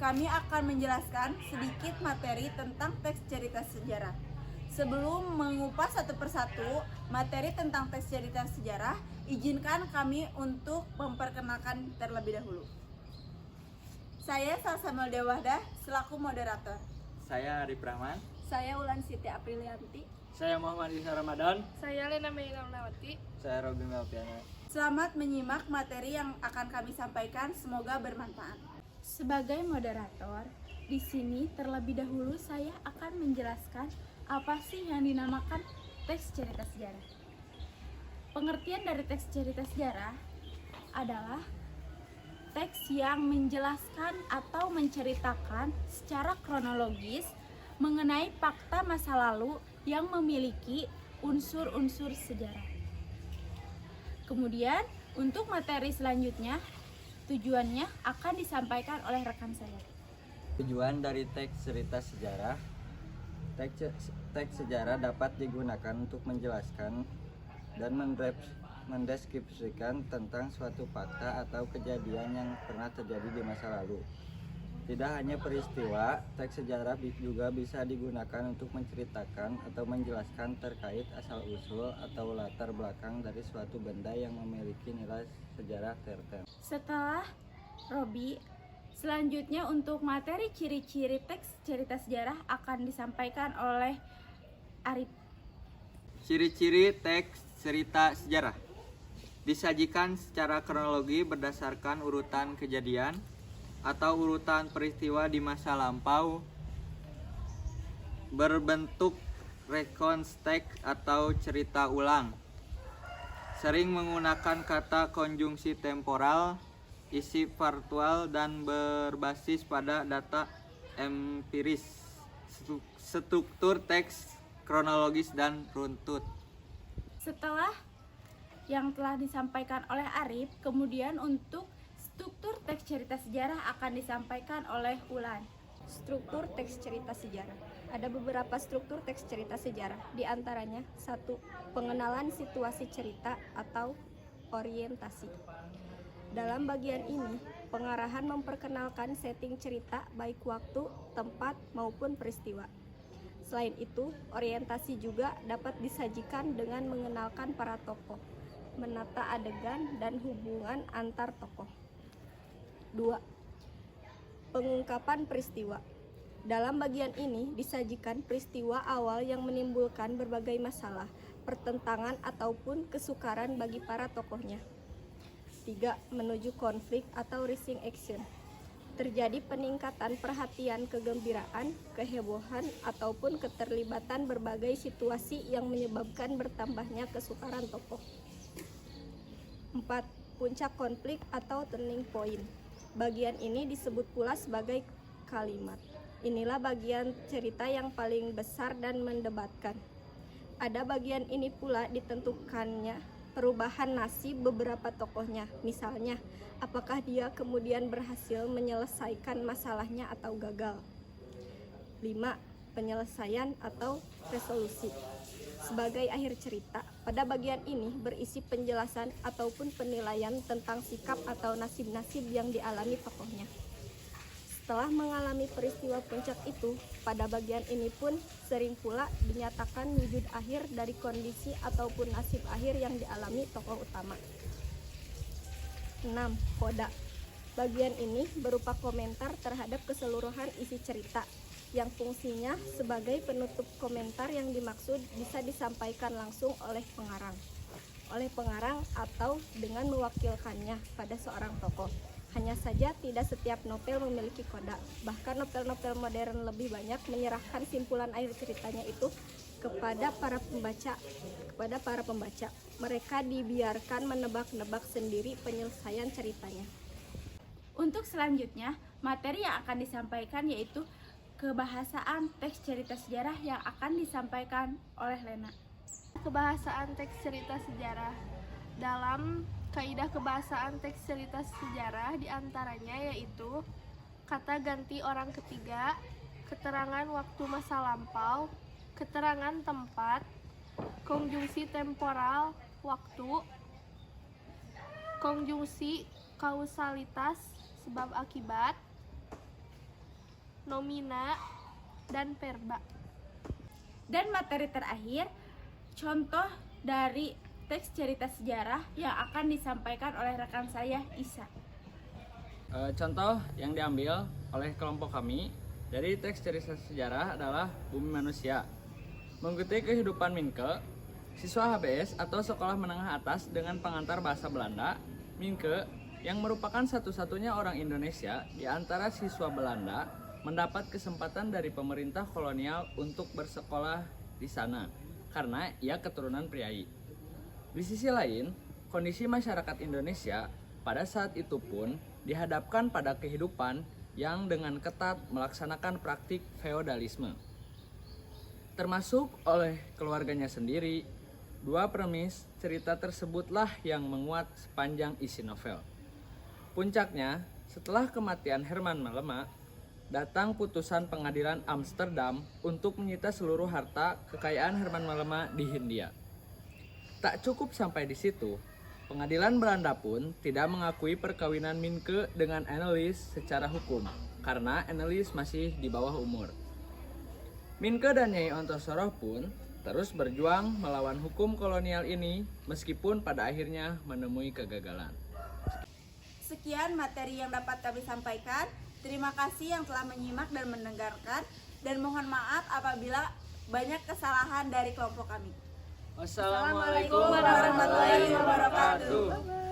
kami akan menjelaskan sedikit materi tentang teks cerita sejarah. Sebelum mengupas satu persatu materi tentang teks cerita sejarah, izinkan kami untuk memperkenalkan terlebih dahulu. Saya Salsa Maldewahdah selaku moderator. Saya Arif Rahman. Saya Ulan Siti Aprilianti. Saya Muhammad Isa Ramadan. Saya Lena Meilamnawati. Saya Robi Melpiana. Selamat menyimak materi yang akan kami sampaikan, semoga bermanfaat. Sebagai moderator, di sini terlebih dahulu saya akan menjelaskan apa sih yang dinamakan teks cerita sejarah. Pengertian dari teks cerita sejarah adalah teks yang menjelaskan atau menceritakan secara kronologis mengenai fakta masa lalu yang memiliki unsur-unsur sejarah. Kemudian, untuk materi selanjutnya, tujuannya akan disampaikan oleh rekan saya. Tujuan dari teks cerita sejarah. Teks sejarah dapat digunakan untuk menjelaskan dan mendeskripsikan tentang suatu fakta atau kejadian yang pernah terjadi di masa lalu. Tidak hanya peristiwa, teks sejarah juga bisa digunakan untuk menceritakan atau menjelaskan terkait asal-usul atau latar belakang dari suatu benda yang memiliki nilai sejarah tertentu. Setelah Robi, selanjutnya untuk materi ciri-ciri teks cerita sejarah akan disampaikan oleh Arif. Ciri-ciri teks cerita sejarah disajikan secara kronologi berdasarkan urutan kejadian atau urutan peristiwa di masa lampau, berbentuk rekonstruk atau cerita ulang, sering menggunakan kata konjungsi temporal, isi faktual, dan berbasis pada data empiris. Struktur teks kronologis dan runtut. Setelah yang telah disampaikan oleh Arif, kemudian untuk struktur teks cerita sejarah akan disampaikan oleh Ulan. Struktur teks cerita sejarah. Ada beberapa struktur teks cerita sejarah. Di antaranya, 1. Pengenalan situasi cerita atau orientasi. Dalam bagian ini, pengarahan memperkenalkan setting cerita baik waktu, tempat, maupun peristiwa. Selain itu, orientasi juga dapat disajikan dengan mengenalkan para tokoh, menata adegan, dan hubungan antar tokoh. 2. Pengungkapan peristiwa. Dalam bagian ini disajikan peristiwa awal yang menimbulkan berbagai masalah, pertentangan ataupun kesukaran bagi para tokohnya. 3. Menuju konflik atau rising action. Terjadi peningkatan perhatian, kegembiraan, kehebohan, ataupun keterlibatan berbagai situasi yang menyebabkan bertambahnya kesukaran tokoh. 4. Puncak konflik atau turning point. Bagian ini disebut pula sebagai kalimat. Inilah bagian cerita yang paling besar dan mendebatkan. Ada bagian ini pula ditentukannya perubahan nasib beberapa tokohnya. Misalnya, apakah dia kemudian berhasil menyelesaikan masalahnya atau gagal. 5. Penyelesaian atau resolusi. Sebagai akhir cerita, pada bagian ini berisi penjelasan ataupun penilaian tentang sikap atau nasib-nasib yang dialami tokohnya. Setelah mengalami peristiwa puncak itu, pada bagian ini pun sering pula dinyatakan wujud akhir dari kondisi ataupun nasib akhir yang dialami tokoh utama. 6. Koda. Bagian ini berupa komentar terhadap keseluruhan isi cerita, yang fungsinya sebagai penutup komentar yang dimaksud bisa disampaikan langsung oleh pengarang atau dengan mewakilkannya pada seorang tokoh. Hanya saja tidak setiap novel memiliki koda. Bahkan novel-novel modern lebih banyak menyerahkan simpulan akhir ceritanya itu kepada para pembaca. Mereka dibiarkan menebak-nebak sendiri penyelesaian ceritanya. Untuk selanjutnya, materi yang akan disampaikan yaitu kebahasaan teks cerita sejarah yang akan disampaikan oleh Lena. Kebahasaan teks cerita sejarah. Dalam kaidah kebahasaan teks cerita sejarah diantaranya yaitu kata ganti orang ketiga, keterangan waktu masa lampau, keterangan tempat, konjungsi temporal, waktu, konjungsi kausalitas, sebab akibat, nomina, dan verba. Dan materi terakhir, contoh dari teks cerita sejarah yang akan disampaikan oleh rekan saya, Isa. Contoh yang diambil oleh kelompok kami dari teks cerita sejarah adalah Bumi Manusia. Mengikuti kehidupan Minke, siswa HBS atau Sekolah Menengah Atas dengan pengantar bahasa Belanda, Minke, yang merupakan satu-satunya orang Indonesia di antara siswa Belanda, mendapat kesempatan dari pemerintah kolonial untuk bersekolah di sana karena ia keturunan priai. Di sisi lain, kondisi masyarakat Indonesia pada saat itu pun dihadapkan pada kehidupan yang dengan ketat melaksanakan praktik feodalisme. Termasuk oleh keluarganya sendiri, dua premis cerita tersebutlah yang menguat sepanjang isi novel. Puncaknya, setelah kematian Herman Melema, datang putusan pengadilan Amsterdam untuk menyita seluruh harta kekayaan Herman Melema di Hindia. Tak cukup sampai di situ, pengadilan Belanda pun tidak mengakui perkawinan Minke dengan Annelies secara hukum, karena Annelies masih di bawah umur. Minke dan Nyai Ontosoroh pun terus berjuang melawan hukum kolonial ini, meskipun pada akhirnya menemui kegagalan. Sekian materi yang dapat kami sampaikan. Terima kasih yang telah menyimak dan mendengarkan, dan mohon maaf apabila banyak kesalahan dari kelompok kami. Wassalamualaikum warahmatullahi wabarakatuh.